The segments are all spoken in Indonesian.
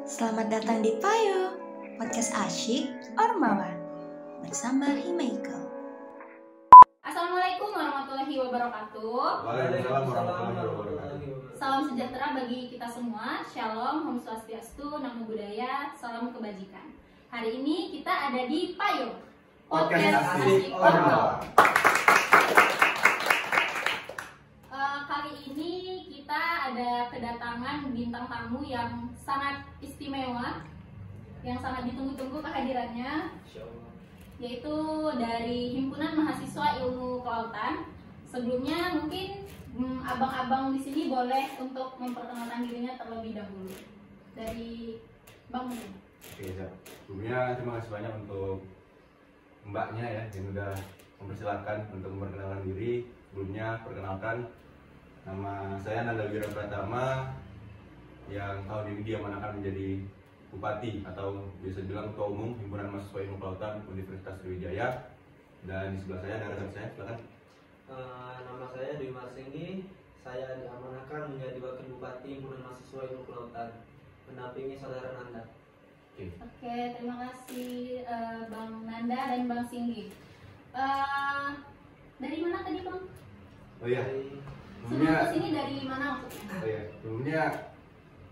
Selamat datang di Payo, podcast asyik Ormawa bersama Himaiko. Assalamualaikum warahmatullahi wabarakatuh. Waalaikumsalam warahmatullahi wabarakatuh. Salam sejahtera bagi kita semua. Shalom, Om Swastiastu, Namo Buddhaya, salam kebajikan. Hari ini kita ada di Payo, Podcast Asyik Ormawa. Kali ini kita ada kedatangan bintang tamu yang sangat istimewa, yang sangat ditunggu-tunggu kehadirannya, yaitu dari Himpunan Mahasiswa Ilmu Kelautan. Sebelumnya mungkin abang-abang di sini boleh untuk memperkenalkan dirinya terlebih dahulu. Dari Bang Mun. Oke, sebelumnya terima kasih banyak untuk mbaknya ya yang sudah mempersilahkan untuk memperkenalkan diri. Sebelumnya perkenalkan, nama saya Nanda Wira Pratama yang tahun ini diamanakan menjadi Bupati atau bisa dibilang Ketua Umum Himpunan Mahasiswa Ilmu Kelautan Universitas Sriwijaya. Dan di sebelah saya ada rekan saya, silakan. Nama saya Dwi Marsinggi. Saya diamanahkan menjadi Wakil Bupati Himpunan Mahasiswa Ilmu Kelautan, mendampingi saudara Nanda. Oke, terima kasih Bang Nanda dan Bang Singgi. Dari mana tadi Bang? Oh iya, Sebelum kesini dari mana maksudnya? Oh iya, sebelumnya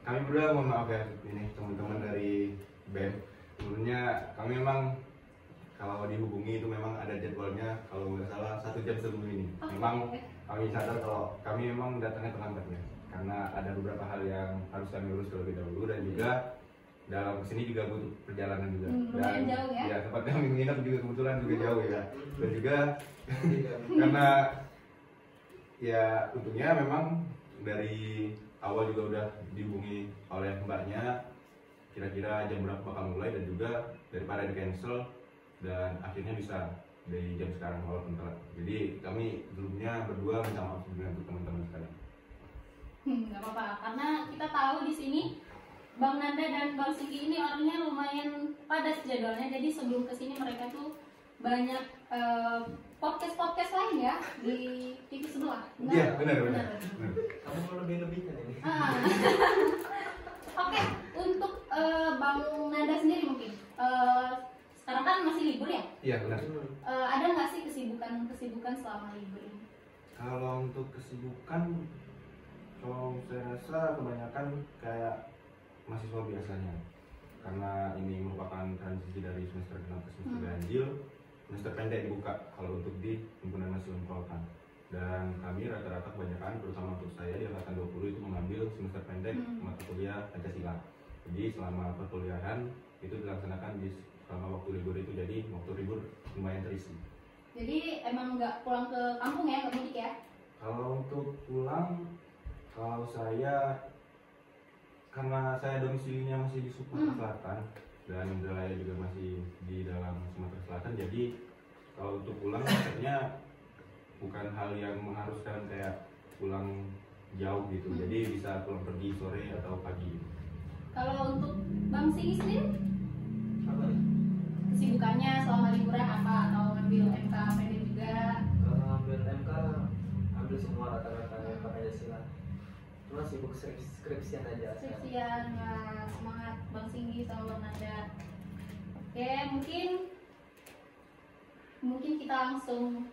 kami berdua mohon maaf ya ini teman-teman dari BEM. Sebelumnya kami memang kalau dihubungi itu memang ada jadwalnya, kalau nggak salah 1 jam sebelum ini. Memang kami sadar kalau kami memang datangnya terlambat ya, karena ada beberapa hal yang harus kami urus terlebih dahulu dan juga dalam kesini juga butuh perjalanan juga. Lumayan jauh ya? Ya tempat kami menginap juga kebetulan juga jauh ya. Dan juga karena ya untungnya memang dari awal juga udah dihubungi oleh mbaknya kira-kira jam berapa bakal mulai, dan juga daripada di cancel dan akhirnya bisa dari jam sekarang walaupun telat. Jadi kami sebelumnya berdua minta maaf sebelumnya untuk teman-teman sekalian. Nggak apa-apa, karena kita tahu di sini Bang Nanda dan Bang Singgi ini orangnya lumayan padat jadwalnya. Jadi sebelum kesini mereka tuh banyak podcast lain ya di TV sebelah. Iya, benar. Kamu mau lebih-lebihkan ini? Oke, untuk Bang Nanda sendiri mungkin sekarang kan masih libur ya? Iya, benar. Ada nggak sih kesibukan selama libur ini? Kalau untuk kesibukan, kalau saya rasa kebanyakan kayak mahasiswa biasanya, karena ini merupakan transisi dari semester genap ke semester ganjil. Semester pendek dibuka kalau untuk di Himpunan Mahasiswa Ilmu Kelautan, dan kami rata-rata kebanyakan, terutama untuk saya di angkatan 20 itu mengambil semester pendek mata kuliah Pancasila. Jadi selama perkuliahan itu dilaksanakan di selama waktu libur itu, jadi waktu libur lumayan terisi. Jadi emang nggak pulang ke kampung ya, nggak mudik ya? Kalau untuk pulang, kalau saya karena saya domisilinya masih di Sumatera Selatan dan wilayah juga masih di dalam Sumatera Selatan, jadi kalau untuk pulang maksudnya bukan hal yang mengharuskan kayak pulang jauh gitu, jadi bisa pulang pergi sore atau pagi. Kalau untuk Bang Singgi sendiri Apa nih? kesibukannya selama liburan apa, atau ngambil MK pendek juga? Kalau ambil MK, ambil semua rata-rata yang Pancasila. Cuma sibuk skripsian aja. Skripsian, wah, semangat Bang Singgi sama Bang Nanda. Oke, mungkin kita langsung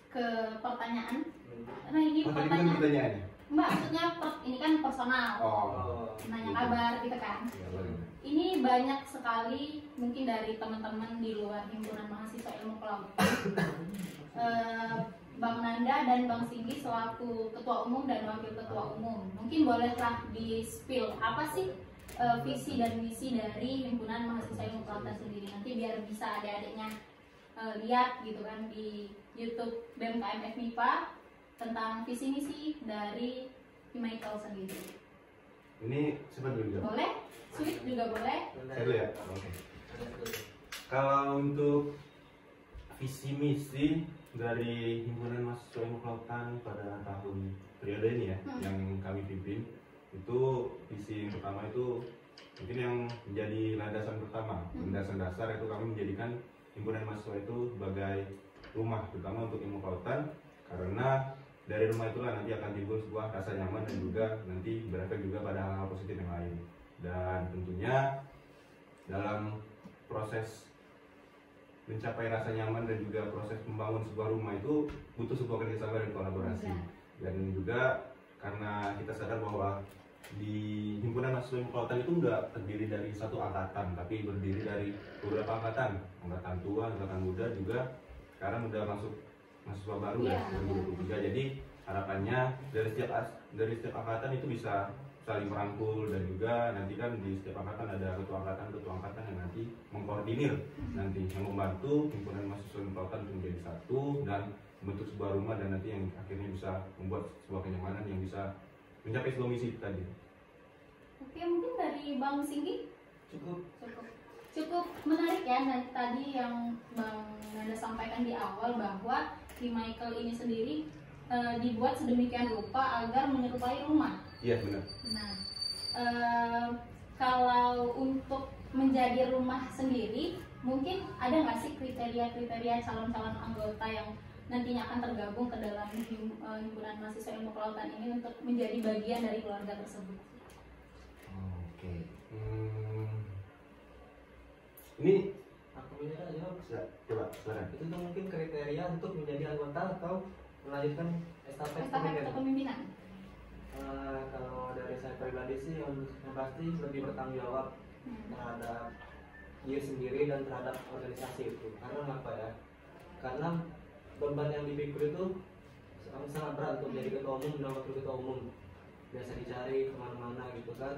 ke pertanyaan. Karena ini Oh, tadi kan pertanyaannya. Mbak, maksudnya ini kan personal. Oh, Nanya kabar gitu kan. ya, boleh. Ini banyak sekali mungkin dari teman-teman di luar Himpunan Mahasiswa Ilmu Kelautan. Bang Nanda dan Bang Singgi selaku Ketua Umum dan Wakil Ketua Umum, mungkin bolehlah di-spill apa sih visi dan misi dari Himpunan Mahasiswa Ilmu Kelautan sendiri, nanti biar bisa adik-adiknya lihat gitu kan di YouTube BMKM FMIPA tentang visi misi dari Himaiko sendiri. Ini siapa dulu jawab? Boleh? Sweet juga boleh? Saya dulu ya. Oke. Kalau untuk visi misi dari Himpunan Mahasiswa Ilmu Kelautan pada tahun periode ini ya, yang kami pimpin, itu visi yang pertama itu mungkin yang menjadi landasan pertama, landasan dasar itu kami menjadikan Himpunan Mahasiswa itu sebagai rumah, terutama untuk ilmu kelautan, karena dari rumah itulah nanti akan timbul sebuah rasa nyaman dan juga nanti berefek juga pada hal-hal positif yang lain. Dan Dan tentunya dalam proses mencapai rasa nyaman dan juga proses membangun sebuah rumah itu butuh sebuah kerjasama dan kolaborasi. Dan juga karena kita sadar bahwa di himpunan mahasiswa ilmu kelautan itu nggak terdiri dari satu angkatan, tapi berdiri dari beberapa angkatan tua, angkatan muda, juga sekarang udah masuk mahasiswa baru ya 2023. Jadi harapannya dari setiap angkatan itu bisa saling merangkul, dan juga nanti kan di setiap angkatan ada ketua angkatan yang nanti mengkoordinir, nanti yang membantu himpunan mahasiswa ilmu kelautan untuk menjadi satu dan membentuk sebuah rumah, dan nanti yang akhirnya bisa membuat sebuah kenyamanan yang bisa mencapai sebuah misi tadi. Oke, mungkin dari Bang Singgi cukup menarik ya. Nah, tadi yang Bang Nanda sampaikan di awal bahwa Himical ini sendiri dibuat sedemikian rupa agar menyerupai rumah. Iya, benar. Nah, kalau untuk menjadi rumah sendiri, mungkin ada nggak sih kriteria-kriteria calon-calon anggota yang nantinya akan tergabung ke dalam himpunan mahasiswa ilmu kelautan ini untuk menjadi bagian dari keluarga tersebut? Oke. Ini Aku punya jawab. coba silakan. Itu tuh mungkin kriteria untuk menjadi anggota atau melanjutkan estafet Estafet kepemimpinan. Kalau dari saya pribadi sih yang pasti lebih bertanggung jawab terhadap diri sendiri dan terhadap organisasi itu. Karena apa ya? Karena beban yang dipikul itu sangat berat untuk jadi ketua umum dan wakil ketua umum. Biasa dicari kemana-mana gitu kan.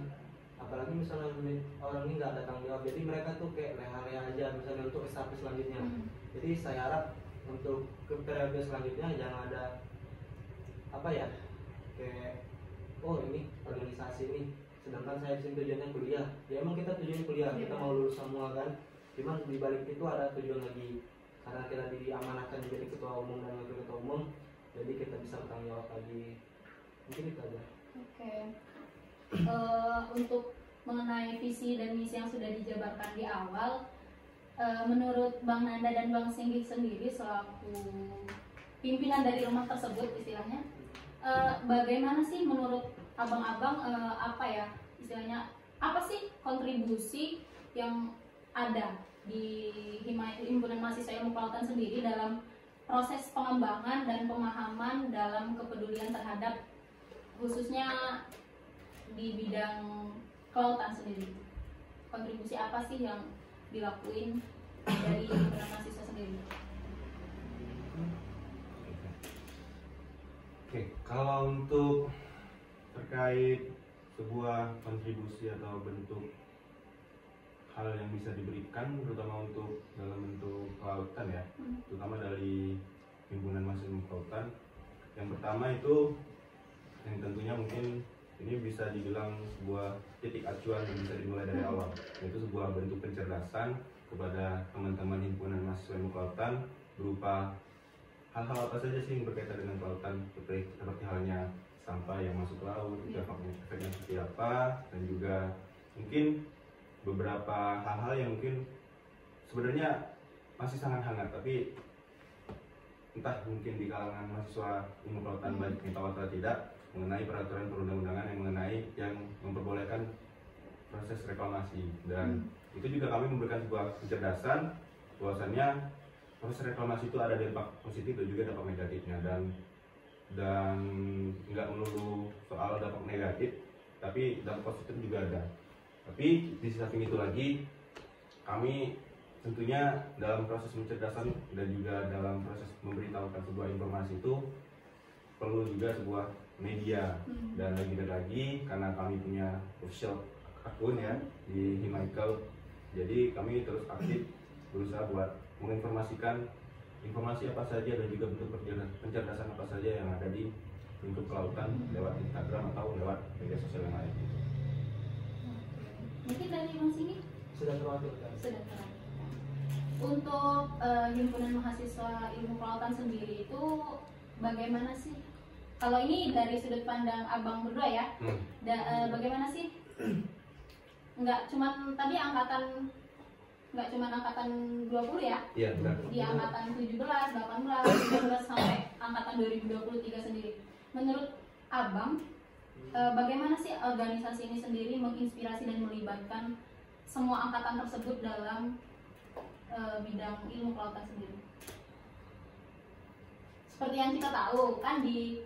Apalagi misalnya orang ini nggak ada tanggung jawab, jadi mereka tuh kayak leha-leha aja misalnya untuk estafet selanjutnya. Jadi saya harap untuk ke periode selanjutnya jangan ada apa ya, kayak oh ini organisasi nih, sedangkan saya disini tujuannya kuliah. Ya emang kita tujuan kuliah, kita mau lulus semua kan. Cuman di balik itu ada tujuan lagi, karena kita diamanahkan menjadi ketua umum dan wakil ketua umum, jadi kita bisa bertanggung jawab lagi. Mungkin itu aja. Oke. Untuk mengenai visi dan misi yang sudah dijabarkan di awal, menurut Bang Nanda dan Bang Singgi sendiri selaku pimpinan dari rumah tersebut istilahnya, bagaimana sih menurut abang-abang apa ya istilahnya, apa sih kontribusi yang ada di himpunan mahasiswa ilmu kelautan sendiri dalam proses pengembangan dan pemahaman dalam kepedulian terhadap khususnya di bidang kelautan sendiri? Kontribusi apa sih yang dilakuin dari himpunan mahasiswa sendiri? Oke, kalau untuk terkait sebuah kontribusi atau bentuk hal yang bisa diberikan, terutama untuk dalam bentuk kelautan ya, terutama dari himpunan mahasiswa ilmu kelautan, yang pertama itu yang tentunya mungkin ini bisa dibilang sebuah titik acuan yang bisa dimulai dari awal, yaitu sebuah bentuk pencerdasan kepada teman-teman himpunan mahasiswa ilmu kelautan berupa hal-hal apa saja sih yang berkaitan dengan kelautan, seperti halnya sampah yang masuk ke laut, efeknya seperti apa, dan juga mungkin beberapa hal-hal yang mungkin sebenarnya masih sangat hangat, tapi entah mungkin di kalangan mahasiswa ilmu kelautan banyak yang tahu atau tidak mengenai peraturan perundang-undangan yang memperbolehkan proses reklamasi. Dan itu juga kami memberikan sebuah kecerdasan bahwasannya proses reklamasi itu ada dampak positif dan juga dampak negatifnya, dan nggak melulu soal dampak negatif, tapi dampak positif juga ada. Tapi di samping itu lagi, kami tentunya dalam proses pencerdasan dan juga dalam proses memberitahukan sebuah informasi itu perlu juga sebuah media. Dan lagi karena kami punya official akun ya di Himical, jadi kami terus aktif berusaha buat menginformasikan informasi apa saja dan juga bentuk pencerdasan apa saja yang ada di lingkup kelautan lewat Instagram atau lewat media sosial yang lain. Mungkin dari Mas ini Sudah terwakilkan. sudah terang. Untuk himpunan mahasiswa ilmu kelautan sendiri itu bagaimana sih? Kalau ini dari sudut pandang abang berdua ya, bagaimana sih? Nggak cuma tadi angkatan 20 ya? Iya, benar. Di angkatan 17, 18, 19 sampai angkatan 2023 sendiri. Menurut abang, bagaimana sih organisasi ini sendiri menginspirasi dan melibatkan semua angkatan tersebut dalam bidang ilmu kelautan sendiri? Seperti yang kita tahu kan di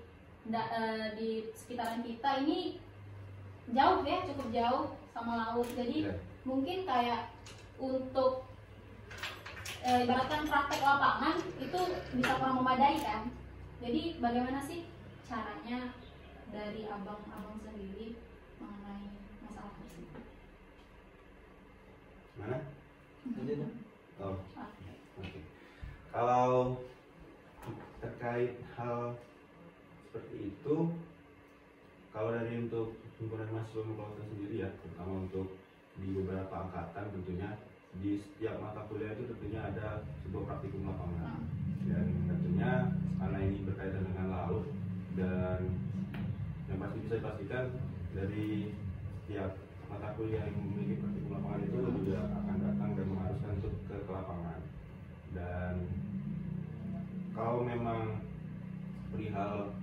sekitaran kita ini jauh ya, cukup jauh sama laut. Jadi mungkin kayak untuk ibaratkan praktek lapangan itu bisa kurang memadai kan. Jadi bagaimana sih caranya dari abang-abang sendiri mengenai masalah tersebut? Mana? Oh, Oke. oke. Kalau terkait hal seperti itu, kalau dari untuk himpunan mahasiswa ilmu kelautan sendiri ya, terutama untuk di beberapa angkatan tentunya di setiap mata kuliah itu tentunya ada sebuah praktikum lapangan, dan tentunya karena ini berkaitan dengan laut, dan yang pasti bisa dipastikan dari setiap mata kuliah yang memiliki praktikum lapangan itu juga akan datang dan mengharuskan untuk ke lapangan. Dan kalau memang perihal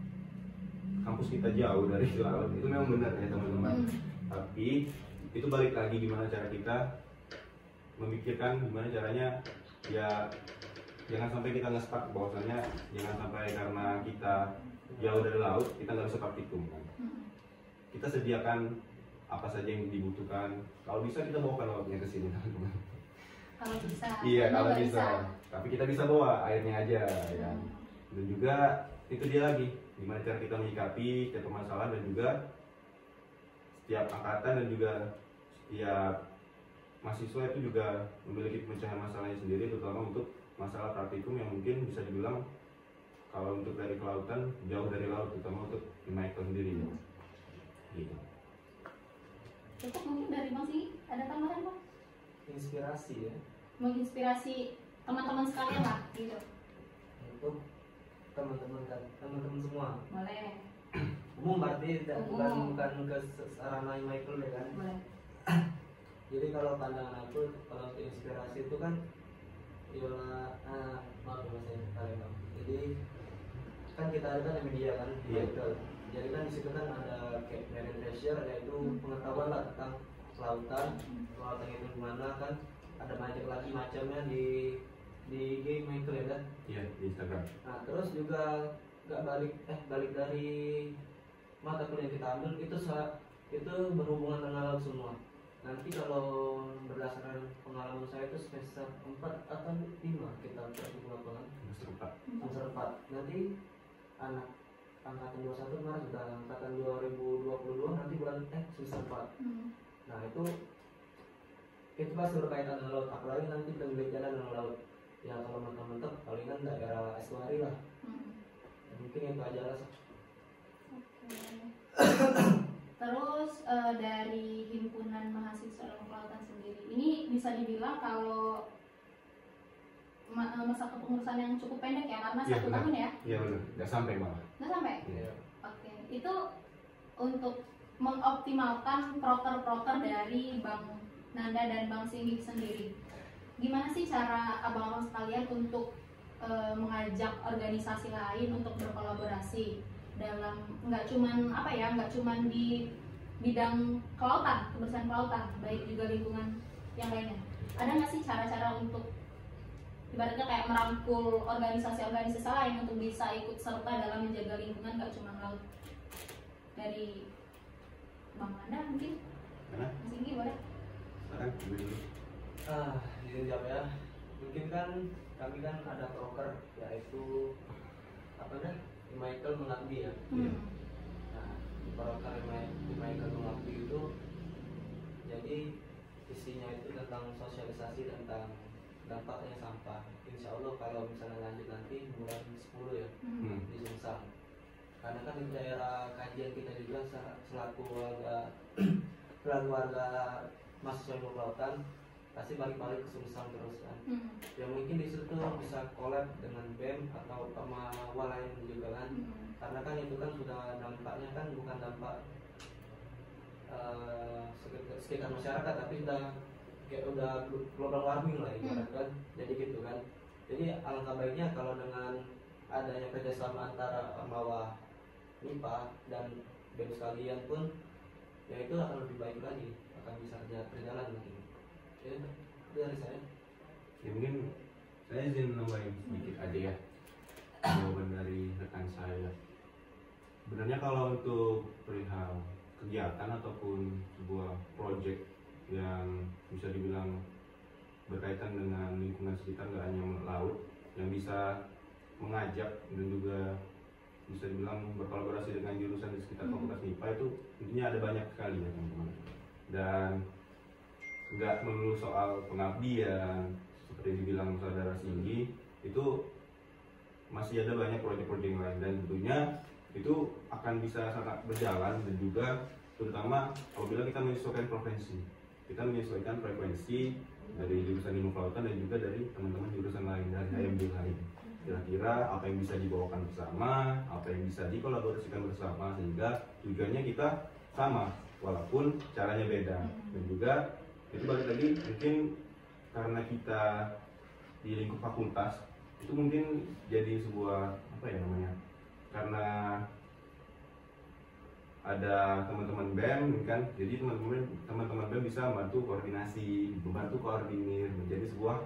kampus kita jauh dari laut itu memang benar ya teman-teman, tapi itu balik lagi gimana cara kita memikirkan gimana caranya ya, jangan sampai kita nge-stuck bahwasannya jangan sampai karena kita jauh dari laut kita nggak bisa praktikum kan. Kita sediakan apa saja yang dibutuhkan, kalau bisa kita bawa lautnya ke sini teman-teman. Kalau bisa. Iya kalau bisa, tapi kita bisa bawa airnya aja ya. Dan juga itu dia lagi gimana cara kita menyikapi setiap permasalahan, dan juga setiap angkatan dan juga setiap mahasiswa itu juga memiliki pemecahan masalahnya sendiri, terutama untuk masalah praktikum yang mungkin bisa dibilang kalau untuk dari kelautan jauh dari laut, terutama untuk Michael sendiri ya. Gitu. Cukup mungkin dari Bang Sigi, ada tambahan Bang? Inspirasi ya, Menginspirasi teman-teman sekalian lah gitu. untuk teman-teman semua. Boleh. Umum berarti Umum. bukan ke sarana Michael ya kan. Boleh. Jadi kalau pandangan aku, kalau untuk inspirasi itu kan iyalah maaf ya mas kalian. Jadi kan kita ada kan media kan Michael. Jadi kan di situ kan ada kayak marine treasure, yaitu pengetahuan lah tentang kelautan itu gimana kan, ada banyak lagi macamnya di IG Michael ya kan. Iya di Instagram. Nah terus juga nggak balik dari mata kuliah yang kita ambil itu berhubungan dengan laut semua. Nanti kalau berdasarkan pengalaman saya itu semester 4 atau 5 kita praktikum lapangan. Semester 4. Nanti anak angkatan 21 kemarin sudah angkatan 2022 nanti bulan semester 4. Nah itu pasti berkaitan dengan laut, apalagi nanti kita jalan dengan laut. Ya kalau mentok-mentok palingan daerah estuari lah. Ya, mungkin itu aja lah. Terus dari himpunan mahasiswa ilmu kelautan sendiri, ini bisa dibilang kalau masa kepengurusan yang cukup pendek ya, karena 1 tahun ya? Iya benar, nggak sampai malah. Nggak sampai? Iya. Oke, itu untuk mengoptimalkan proker-proker dari Bang Nanda dan Bang Singgi sendiri. Gimana sih cara abang-abang sekalian untuk mengajak organisasi lain untuk berkolaborasi dalam nggak cuman di bidang kelautan, kebersihan kelautan, baik juga lingkungan yang lainnya. Ada nggak sih cara-cara untuk ibaratnya kayak merangkul organisasi-organisasi lain untuk bisa ikut serta dalam menjaga lingkungan, nggak cuma laut? Dari Bang Nanda mungkin? Mana? Mas Singgi boleh? Sekarang dulu. Dijawab ya. Mungkin kan kami kan ada proker, yaitu apa namanya, Michael mengabdi ya. Nah, di proker Michael mengabdi itu jadi isinya itu tentang sosialisasi tentang dampaknya sampah. Insya Allah kalau misalnya lanjut nanti bulan 10 ya di Sumsang. Karena kan di daerah kajian kita juga selaku warga mahasiswa ilmu kelautan pasti balik-balik ke Sumsang terus kan. Ya mungkin di situ bisa collab dengan BEM atau sama lain juga kan. Karena kan itu kan sudah dampaknya kan bukan dampak sekitar masyarakat, tapi udah global warming lah ibaratkan. Jadi gitu kan. Jadi alangkah baiknya kalau dengan adanya kerjasama antara Ormawa MIPA dan BEM sekalian pun ya itu akan lebih baik lagi, akan bisa berjalan lagi. Ya itu dari saya. Ya mungkin saya izin nambahin sedikit aja ya jawaban dari rekan saya. Sebenarnya kalau untuk perihal kegiatan ataupun sebuah project yang bisa dibilang berkaitan dengan lingkungan sekitar, nggak hanya laut, yang bisa mengajak dan juga bisa dibilang berkolaborasi dengan jurusan di sekitar Fakultas MIPA, itu intinya ada banyak sekali ya teman-teman. Dan nggak melulu soal pengabdian seperti dibilang saudara Singgi, itu masih ada banyak proyek-proyek yang lain, dan tentunya itu akan bisa sangat berjalan, dan juga terutama apabila kita menyesuaikan frekuensi dari jurusan ilmu kelautan dan juga dari teman-teman jurusan lain dari HMJ lain. Kira-kira apa yang bisa dibawakan bersama, apa yang bisa dikolaborasikan bersama, sehingga tujuannya kita sama walaupun caranya beda. Dan juga itu balik lagi, mungkin karena kita di lingkup fakultas itu mungkin jadi sebuah apa ya namanya, karena ada teman-teman BEM kan, jadi teman-teman BEM bisa membantu koordinasi, membantu koordinir, menjadi sebuah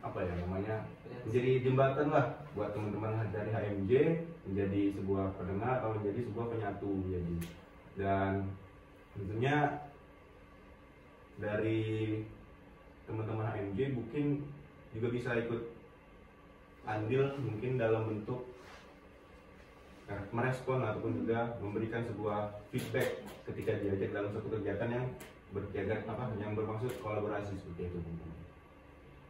apa ya namanya, menjadi jembatan lah buat teman-teman dari HMJ, menjadi sebuah pendengar atau menjadi sebuah penyatu. Jadi, dan tentunya dari teman-teman HMJ mungkin juga bisa ikut andil mungkin dalam bentuk merespon ataupun juga memberikan sebuah feedback ketika diajak dalam satu kegiatan yang yang bermaksud kolaborasi seperti itu.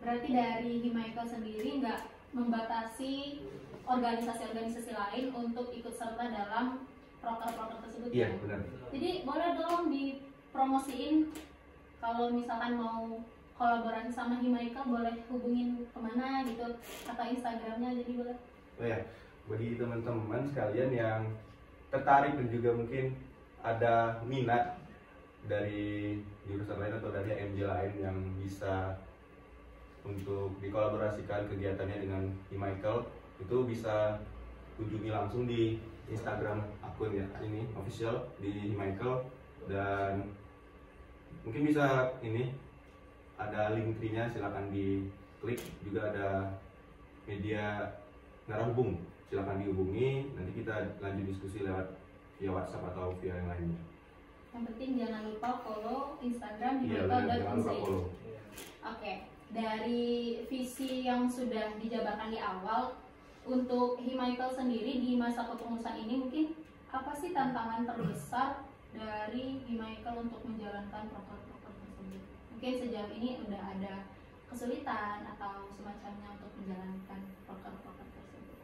Berarti dari Himaikal sendiri nggak membatasi organisasi-organisasi lain untuk ikut serta dalam proker-proker tersebut? Iya, ya? benar. Jadi boleh dong dipromosiin kalau misalkan mau kolaborasi sama Himaikal, boleh hubungin kemana gitu atau Instagramnya, jadi boleh. Oh ya, bagi teman-teman sekalian yang tertarik dan juga mungkin ada minat dari jurusan lain atau dari MJ lain yang bisa untuk dikolaborasikan kegiatannya dengan Himaikal, itu bisa kunjungi langsung di Instagram akun ya ini official di Himaikal, dan mungkin bisa ini ada link tree-nya, silakan diklik. Juga ada media narahubung, silakan dihubungi, nanti kita lanjut diskusi lewat via WhatsApp atau via yang lainnya. Yang penting jangan lupa follow Instagram Iya, jangan lupa follow. Oke, dari visi yang sudah dijabarkan di awal, untuk Himaikal sendiri di masa kepengurusan ini mungkin apa sih tantangan terbesar dari Himaikal untuk menjalankan proker-proker tersebut? Mungkin sejauh ini udah ada kesulitan atau semacamnya untuk menjalankan proker-proker tersebut.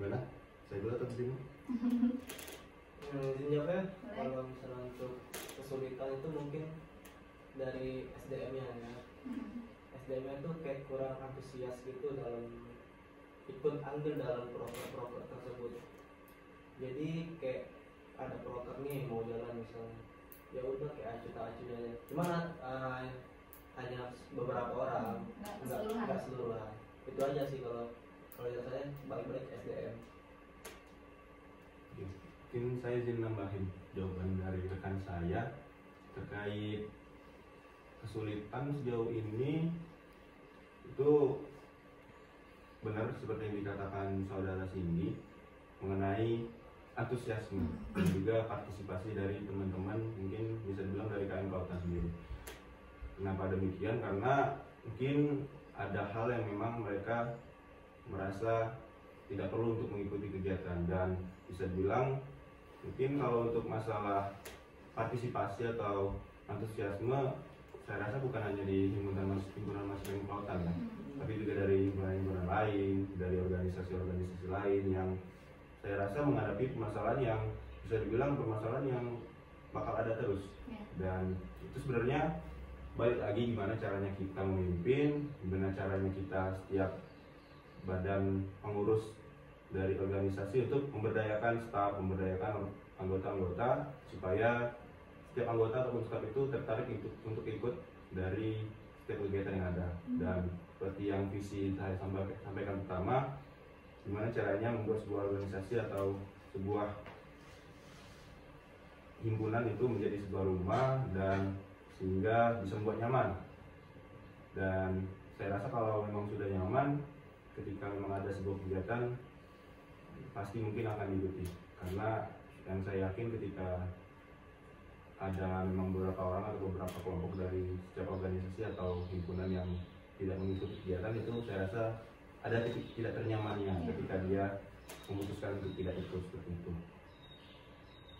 Mana? Saya dulu atau sini? Jawabnya kalau misalnya untuk kesulitan itu mungkin dari SDM-nya ya. SDM-nya itu kayak kurang antusias gitu dalam ikut andil dalam proker-proker tersebut. Jadi kayak ada proker nih mau jalan misalnya, ya udah kayak acuh-acuh aja. Cuma hanya beberapa orang, nggak seluruhan. Itu aja sih kalau saya balik-balik SDM. Mungkin saya izin nambahin jawaban dari rekan saya terkait kesulitan sejauh ini. Itu benar seperti yang dikatakan saudara Cindy mengenai antusiasme dan juga partisipasi dari teman-teman, mungkin bisa dibilang dari KM Kelautan sendiri. Kenapa demikian? Karena mungkin ada hal yang memang mereka merasa tidak perlu untuk mengikuti kegiatan, dan bisa dibilang mungkin kalau untuk masalah partisipasi atau antusiasme, saya rasa bukan hanya di himpunan mahasiswa ilmu kelautan kan, tapi juga dari himpunan lain, dari organisasi-organisasi lain yang saya rasa menghadapi permasalahan yang bisa dibilang permasalahan yang bakal ada terus. Dan itu sebenarnya balik lagi gimana caranya kita memimpin, gimana caranya kita setiap badan pengurus dari organisasi untuk memberdayakan staf, memberdayakan anggota-anggota supaya setiap anggota ataupun staf itu tertarik untuk ikut dari setiap kegiatan yang ada. Dan seperti yang visi saya sampaikan pertama, gimana caranya membuat sebuah organisasi atau sebuah himpunan itu menjadi sebuah rumah dan sehingga bisa membuat nyaman. Dan saya rasa kalau memang sudah nyaman, ketika memang ada sebuah kegiatan pasti mungkin akan diikuti, karena yang saya yakin ketika ada memang beberapa orang atau beberapa kelompok dari setiap organisasi atau himpunan yang tidak mengikuti kegiatan itu, saya rasa ada titik tidak ternyamannya ketika dia memutuskan untuk tidak ikut seperti itu.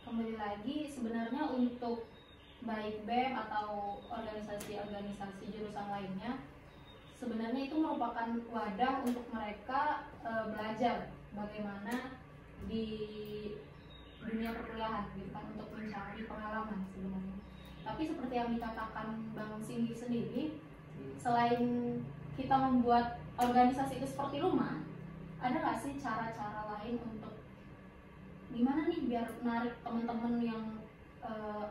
Kembali lagi, sebenarnya untuk baik BEM atau organisasi-organisasi jurusan lainnya, sebenarnya itu merupakan wadah untuk mereka belajar bagaimana di dunia perkuliahan gitu kan, untuk mencari pengalaman sebenarnya. Tapi seperti yang dikatakan Bang Singgi sendiri, selain kita membuat organisasi itu seperti rumah, ada nggak sih cara-cara lain untuk gimana nih biar menarik teman-teman yang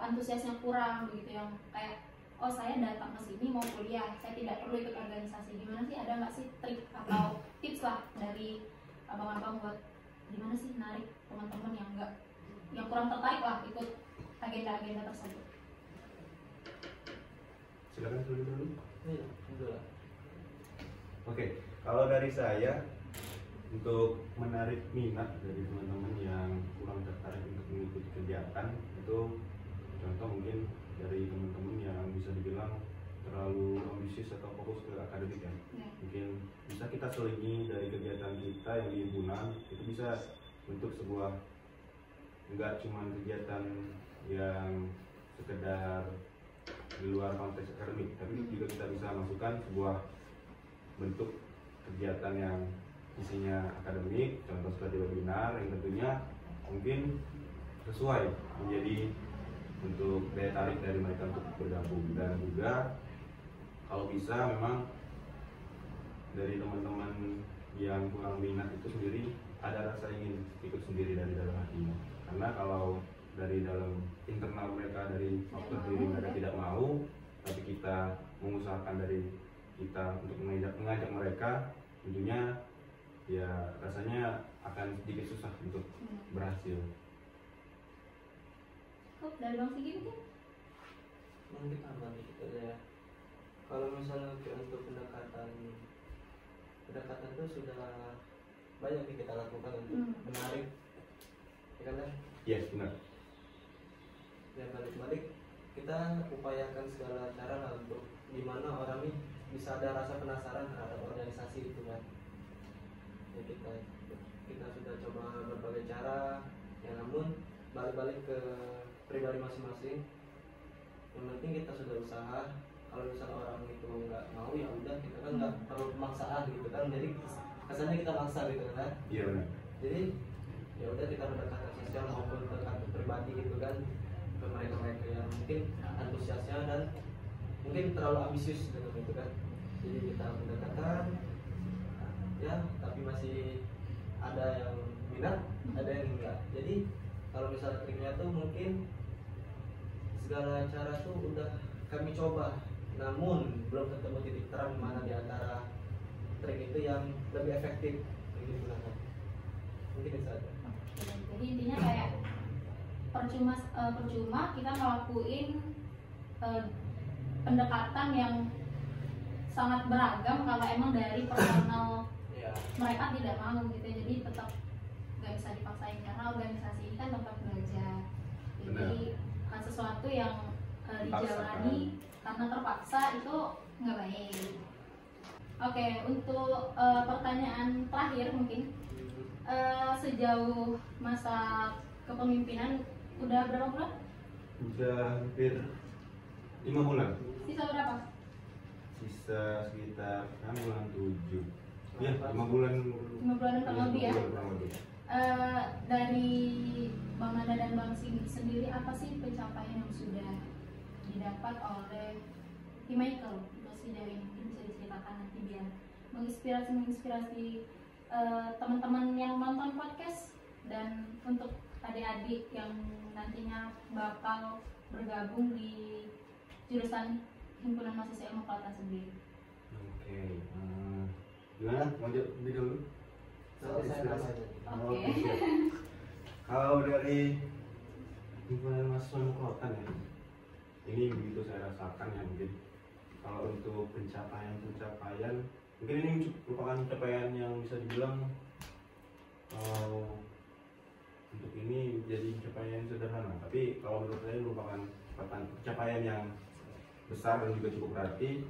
antusiasnya kurang begitu, yang kayak oh saya datang ke sini mau kuliah, saya tidak perlu ikut organisasi. Gimana sih, ada nggak sih trik atau tips lah dari abang-abang buat gimana sih narik teman-teman yang kurang tertarik lah ikut agenda-agenda tersebut? Silakan dulu. Iya, alhamdulillah. Oke, kalau dari saya, untuk menarik minat dari teman-teman yang kurang tertarik untuk mengikuti kegiatan itu, contoh mungkin dari teman-teman yang bisa dibilang terlalu ambisius atau fokus ke akademik ya. Mungkin bisa kita selingi dari kegiatan kita yang di himpunan, itu bisa untuk sebuah, enggak cuma kegiatan yang sekedar di luar konteks akademik, tapi juga kita bisa masukkan sebuah bentuk kegiatan yang isinya akademik, contoh seperti webinar yang tentunya mungkin sesuai menjadi untuk daya tarik dari mereka untuk bergabung. Dan juga kalau bisa memang dari teman-teman yang kurang minat itu sendiri ada rasa ingin ikut sendiri dari dalam hatinya, karena kalau dari dalam internal mereka, dari faktor diri mereka tidak mau, tapi kita mengusahakan dari kita untuk mengajak mereka, tentunya ya rasanya akan sedikit susah untuk berhasil. Dari Bang Sigi mungkin? Mungkin tambah dikit aja ya. Kalau misalnya untuk pendekatan itu sudah banyak yang kita lakukan untuk menarik, ya kan? Yes, benar. Dan balik-balik kita upayakan segala cara lah untuk gimana orang ini bisa ada rasa penasaran terhadap organisasi itu kan. Ya, kita sudah coba berbagai cara, ya namun balik-balik ke pribadi masing-masing. Yang penting kita sudah usaha. Kalau misalnya orang itu nggak mau, ya udah, kita kan nggak perlu pemaksaan gitu kan. Jadi kesannya kita maksa gitu kan. Iya benar. Jadi ya udah, kita pendekatan sosial maupun pendekatan pribadi gitu kan ke mereka yang mungkin antusiasnya dan mungkin terlalu ambisius gitu kan. Jadi kita pendekatan ya, tapi masih ada yang minat, ada yang enggak. Jadi kalau misalnya triknya tuh mungkin segala cara tuh udah kami coba, namun belum ketemu titik terang mana di antara trik itu yang lebih efektif yang digunakan. Mungkin itu saja. Jadi intinya kayak percuma kita ngelakuin pendekatan yang sangat beragam kalau emang dari personal mereka tidak mau gitu. Jadi tetap nggak bisa dipaksain, karena organisasi ini kan tempat belajar. Jadi kan sesuatu yang dijalani karena terpaksa itu nggak baik. Oke, untuk pertanyaan terakhir mungkin, sejauh masa kepemimpinan udah berapa bulan? Udah hampir 5 bulan. Sisa berapa? Sisa sekitar bulan 7. Ya, 5 bulan. 5 bulan kurang lebih ya. Kurang lebih. Dari Bang Nanda dan Bang Singgi sendiri, apa sih pencapaian yang sudah didapat oleh tim Michael untuk sejauh ini? Mungkin bisa diceritakan nanti biar menginspirasi teman-teman yang nonton podcast dan untuk adik-adik yang nantinya bakal bergabung di jurusan Himpunan Mahasiswa Ilmu Kelautan sendiri. Oke, gimana? Lanjut dulu. Nanti saya bahas aja. Oke. Kalau dari himpunan mahasiswa kelautan ya, ini begitu saya rasakan ya. Mungkin kalau untuk pencapaian mungkin ini merupakan pencapaian yang bisa dibilang untuk ini jadi pencapaian yang sederhana, tapi kalau menurut saya merupakan pencapaian yang besar dan juga cukup berarti.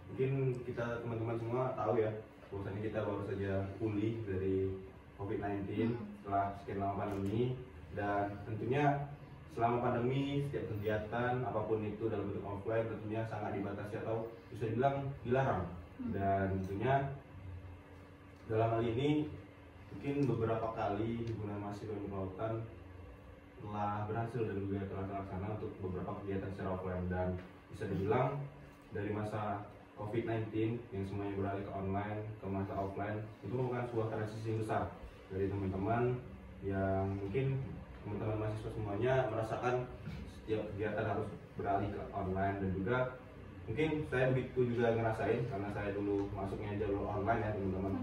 Mungkin kita teman-teman semua tahu ya, bahwasanya kita baru saja pulih dari COVID-19 setelah sekian lama pandemi, dan tentunya selama pandemi setiap kegiatan apapun itu dalam bentuk offline tentunya sangat dibatasi atau bisa dibilang dilarang. Dan tentunya dalam hal ini mungkin beberapa kali himpunan mahasiswa kelautan telah berhasil dan juga telah terlaksana untuk beberapa kegiatan secara offline, dan bisa dibilang dari masa COVID-19 yang semuanya beralih ke online ke masa offline itu merupakan sebuah transisi yang besar dari teman-teman yang mungkin teman-teman mahasiswa semuanya merasakan setiap kegiatan harus beralih ke online, dan juga mungkin saya begitu juga ngerasain karena saya dulu masuknya jalur online ya teman-teman.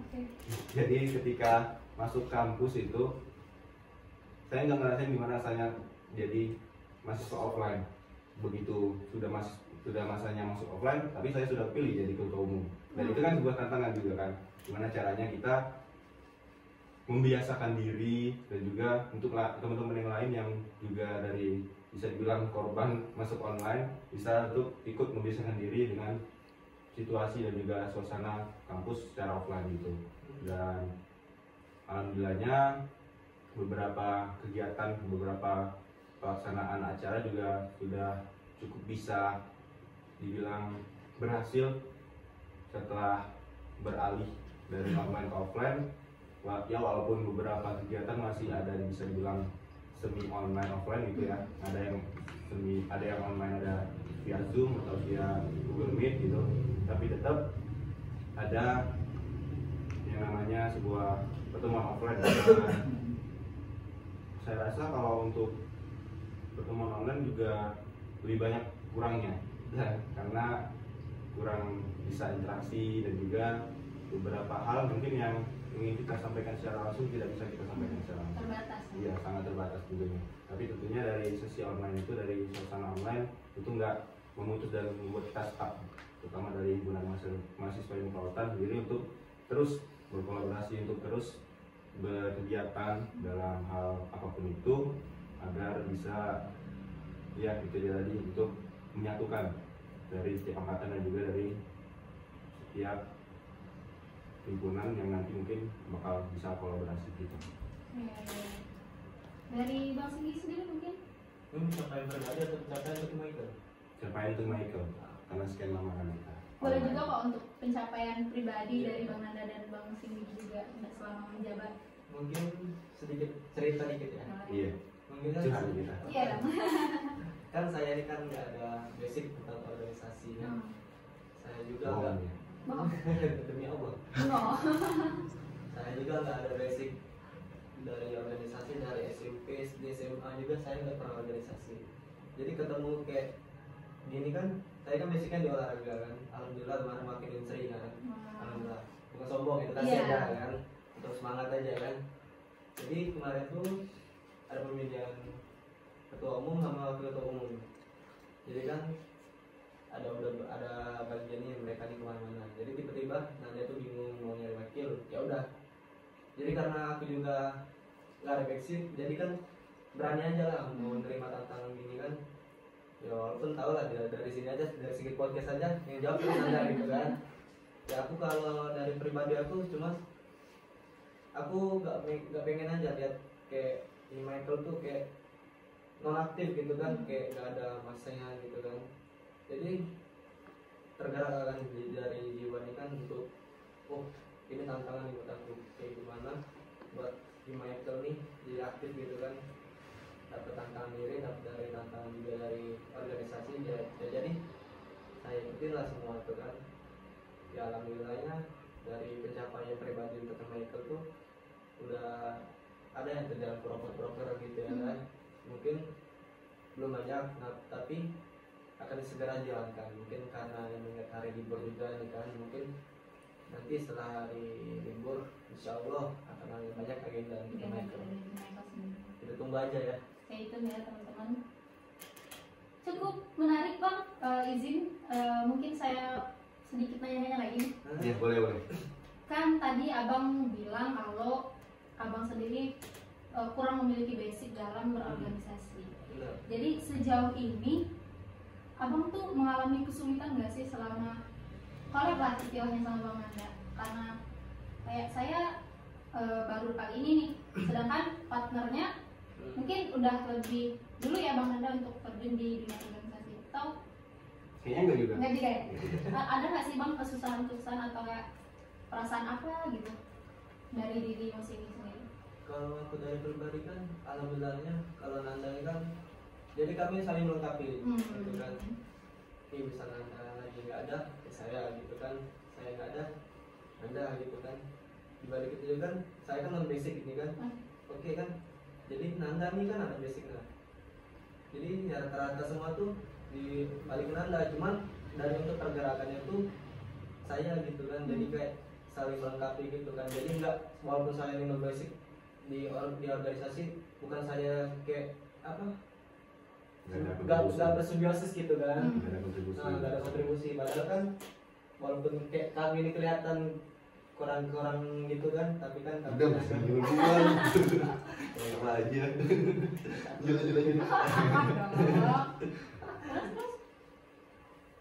Jadi ketika masuk kampus itu saya nggak ngerasain gimana rasanya jadi mahasiswa offline. Begitu sudah masanya masuk offline, tapi saya sudah pilih jadi ketua umum, dan itu kan sebuah tantangan juga kan, gimana caranya kita membiasakan diri, dan juga untuk teman-teman yang lain yang juga dari bisa dibilang korban masuk online bisa untuk ikut membiasakan diri dengan situasi dan juga suasana kampus secara offline gitu. Dan alhamdulillahnya beberapa kegiatan, beberapa pelaksanaan acara juga sudah cukup bisa dibilang berhasil setelah beralih dari online ke offline. Ya walaupun beberapa kegiatan masih ada yang bisa dibilang semi online offline gitu ya, ada yang online, ada via Zoom atau via Google Meet gitu, tapi tetap ada yang namanya sebuah pertemuan offline. Saya rasa kalau untuk pertemuan online juga lebih banyak kurangnya karena kurang bisa interaksi, dan juga beberapa hal mungkin yang ingin kita sampaikan secara langsung tidak bisa kita sampaikan secara langsung. Terbatas. Iya, sangat terbatas tentunya. Tapi tentunya dari sesi online itu, dari suasana online itu nggak memutus dan membuat kita stuck, terutama dari himpunan mahasiswa ilmu kelautan sendiri, untuk terus berkolaborasi, untuk terus berkegiatan dalam hal apapun itu agar bisa ya itu jadi untuk menyatukan dari setiap angkatan dan juga dari setiap himpunan yang nanti mungkin bakal bisa kolaborasi gitu. Dari Bang Singgi sendiri mungkin? Pencapaian pribadi atau pencapaian untuk Michael? Pencapaian untuk Michael karena sekian lama kan kita. Boleh juga kok untuk pencapaian pribadi dari Bang Nanda dan Bang Singgi juga selama menjabat. Mungkin sedikit cerita dikit ya. Iya. Mungkin kan Curhat kita. Iya dong. Kan saya ini kan nggak ada basic tentang organisasi kan. Saya juga nggak. Demi Allah. No. Saya juga nggak ada basic dari organisasi, dari SMP, SD, SMA juga saya nggak pernah organisasi. Jadi ketemu kayak gini kan, saya kan basicnya di olahraga kan. Alhamdulillah kemarin makin sering kan. Alhamdulillah. Bukan sombong itu kan aja kan. Untuk semangat aja kan. Jadi kemarin tuh ada pemilihan ketua umum sama wakil ketua umum. Jadi kan ada bagiannya mereka di kemana-mana. Jadi tiba-tiba nanti tuh bingung mau nyari wakil, ya udah. Jadi karena aku juga nggak ada basic, jadi kan berani aja lah mau menerima tantangan gini kan. Ya walaupun tau lah dari sini aja, dari segi podcast aja yang jawab itu Anda gitu kan. Ya aku kalau dari pribadi aku cuma aku nggak pengen aja lihat kayak ini Michael tuh kayak non aktif gitu kan, kayak nggak ada masanya gitu kan. Jadi tergerak kan dari jiwa ini kan untuk ini tantangan buat aku kayak gimana buat di Michael nih jadi aktif gitu kan, dapat tantangan diri, dapat dari tantangan juga dari organisasi ya jadi saya ikutin lah semua itu kan. Ya alhamdulillahnya dari pencapaian pribadi untuk Michael tuh udah ada yang terjalan proper gitu ya kan. Mungkin belum banyak tapi akan segera dijalankan, mungkin karena yang mengingat hari libur juga nih kan. Mungkin nanti setelah hari libur insya Allah akan ada banyak agenda untuk Michael. Kita tunggu aja ya. Kayak itu ya teman-teman. Cukup menarik Bang. Izin mungkin saya sedikit nanya-nanya lagi. Ya boleh. Kan tadi abang bilang kalau abang sendiri kurang memiliki basic dalam berorganisasi. Jadi sejauh ini abang tuh mengalami kesulitan nggak sih selama collab lah istilahnya sama Bang Nanda? Karena kayak saya baru kali ini nih, sedangkan partnernya mungkin udah lebih dulu ya Bang Nanda untuk terjun di dunia organisasi. Atau Kayaknya enggak juga. nggak juga ya? Ada nggak sih Bang kesusahan-kesusahan atau kayak perasaan apa gitu dari diri Mas ini sendiri? Kalau aku dari pribadi kan, alhamdulillahnya kalau Nanda ini kan, jadi kami saling melengkapi, gitu kan. Ini misalnya Nanda lagi nggak ada, ya saya gitu kan, saya nggak ada, Nanda gitu kan. Dibalik itu juga kan, saya kan non basic ini kan, oke kan. Jadi Nanda ini kan ada basicnya. Jadi ya rata-rata semua tuh di balik Nanda, cuman dari untuk pergerakannya tuh saya gitu kan. Jadi kayak saling melengkapi gitu kan. Jadi nggak, walaupun saya ini non basic di organisasi, bukan saya kayak apa, nggak bersimbiosis gitu kan. Nggak ada kontribusi. Padahal kan walaupun kayak kami ini kelihatan kurang gitu kan, tapi kan Udah masih duluan. Apa aja. Jelas.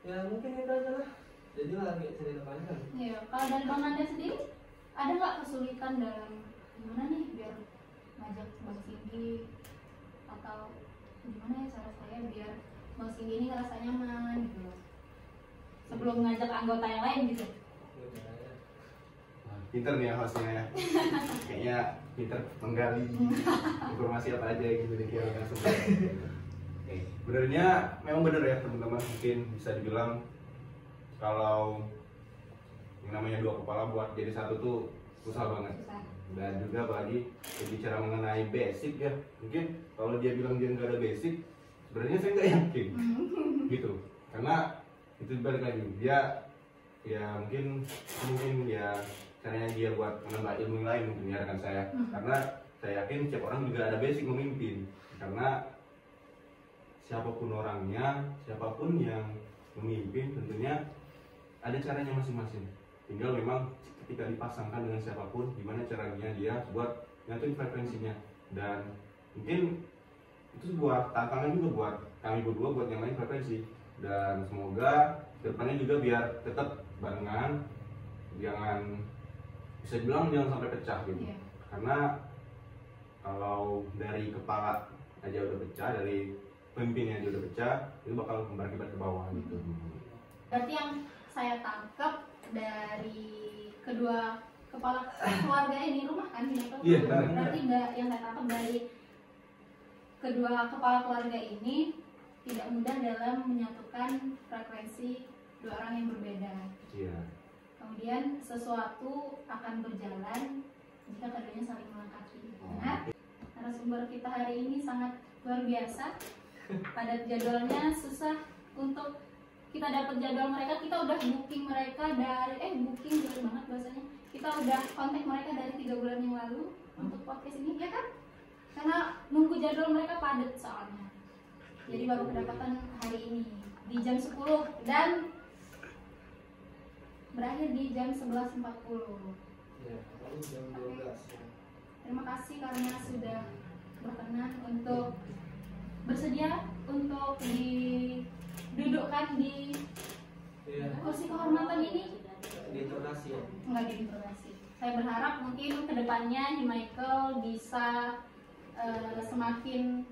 Ya mungkin itu aja lah. Jadi lagi cerita panjang. Iya, kalau dari Bang Nanda sendiri ada nggak kesulitan dalam gimana nih biar ngajak Bang Singgi, atau gimana ya cara saya biar Bang Singgi ini ngerasa nyaman gitu loh sebelum ngajak anggota yang lain gitu? Pinter nih ya hostnya ya. Kayaknya pinter menggali informasi apa aja gitu di langsung. Oke, benernya memang bener ya teman-teman, mungkin bisa dibilang kalau yang namanya dua kepala buat jadi satu tuh susah banget. Dan juga apalagi berbicara mengenai basic ya, mungkin kalau dia bilang dia nggak ada basic, sebenarnya saya nggak yakin gitu, karena itu balik lagi dia ya mungkin ya caranya dia buat menambah ilmu yang lain mungkin ya rekan saya, karena saya yakin setiap orang juga ada basic memimpin, karena siapapun orangnya, siapapun yang memimpin tentunya ada caranya masing-masing. Tinggal memang ketika dipasangkan dengan siapapun, gimana caranya dia buat nyatuin frekuensinya. Dan mungkin itu sebuah tantangan juga buat kami berdua buat nyamain frekuensi. Dan semoga kedepannya juga biar tetap barengan, jangan bisa bilang jangan sampai pecah gitu. Yeah. Karena kalau dari kepala aja udah pecah, dari pemimpinnya aja udah pecah, itu bakal berakibat ke bawah gitu. Berarti yang saya tangkap dari kedua kepala keluarga ini, rumah kan ini tuh. Iya, benar. Berarti yang saya tangkap dari kedua kepala keluarga ini tidak mudah dalam menyatukan frekuensi dua orang yang berbeda. Iya. Kemudian sesuatu akan berjalan jika keduanya saling melengkapi. Nah, narasumber kita hari ini sangat luar biasa. Padat jadwalnya, susah untuk kita dapat jadwal mereka. Kita udah booking mereka dari booking jauh banget bahasanya. Kita udah kontak mereka dari 3 bulan yang lalu untuk podcast ini, ya kan? Karena nunggu jadwal mereka padat soalnya. Jadi baru kedapatan hari ini di jam 10 dan berakhir di jam 11.40. Ya, paling jam 12. Terima kasih karena sudah berkenan untuk bersedia untuk didudukkan di kursi kehormatan ini. Diinterogasi ya. Enggak diinterogasi. Saya berharap mungkin kedepannya Michael bisa semakin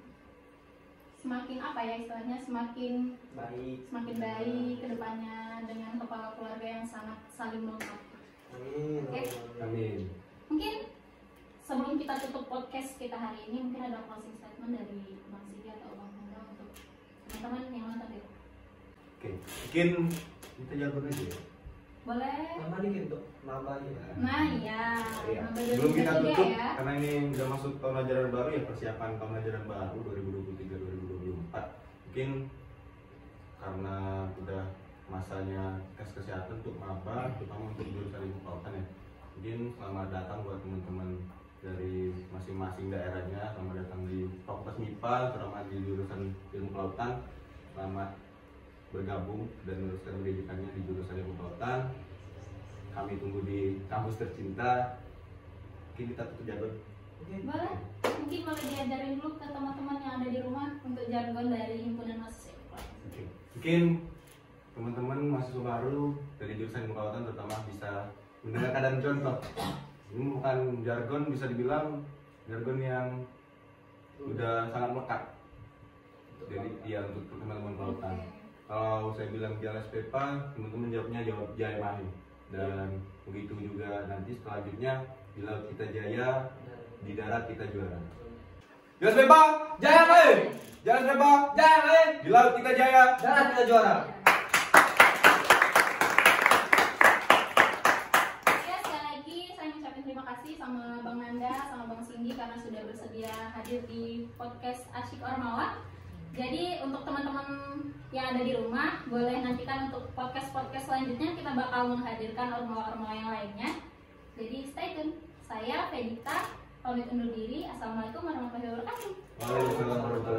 apa ya istilahnya, semakin baik kedepannya dengan kepala keluarga yang sangat saling melengkapi. Amin. Oke. Amin. Mungkin sebelum kita tutup podcast kita hari ini, mungkin ada closing statement dari Bang Sigi atau Bang Hendra untuk teman-teman yang nonton ya. Oke, mungkin kita jalan aja ya. Boleh. Nambah dikit tuh, nambah ya. Nah iya. Iya. Nambah Sebelum kita 2023 tutup, ya. karena ini udah masuk tahun ajaran baru ya, persiapan tahun ajaran baru 2023-2024. Mungkin karena udah masanya tes kesehatan untuk maba, terutama untuk jurusan ilmu kelautan ya. Mungkin selamat datang buat teman-teman dari masing-masing daerahnya. Selamat datang di Fakultas MIPA, terutama di jurusan Ilmu Kelautan. Selamat bergabung dan meneruskan pendidikannya di jurusan Ilmu Kelautan. Kami tunggu di kampus tercinta. Mungkin kita tutup jargon. Boleh, mungkin boleh diajarin dulu ke teman-teman yang ada di rumah untuk jargon dari himpunan mahasiswa. Mungkin teman-teman mahasiswa baru dari jurusan Ilmu Kelautan terutama bisa mendengarkan dan contoh. Ini bukan jargon, bisa dibilang jargon yang udah sangat melekat. Jadi ya untuk teman-teman kelautan. Kalau saya bilang Jales Pepa, teman-teman jawab Jaya Mahim. Dan begitu juga nanti selanjutnya di laut kita jaya, di darat kita juara. Jales Pepa, Jaya Mahim. Jales Pepa, Jaya Mahim. Di laut kita jaya, darat kita juara. Terima kasih sama Bang Nanda, sama Bang Cindy karena sudah bersedia hadir di podcast Asyik Ormawa. Jadi untuk teman-teman yang ada di rumah, boleh nantikan untuk podcast-podcast selanjutnya kita bakal menghadirkan ormawa-ormawa yang lainnya. Jadi stay tune. Saya Fedita, pamit undur diri. Assalamualaikum warahmatullahi wabarakatuh. Waalaikumsalam warahmatullahi wabarakatuh.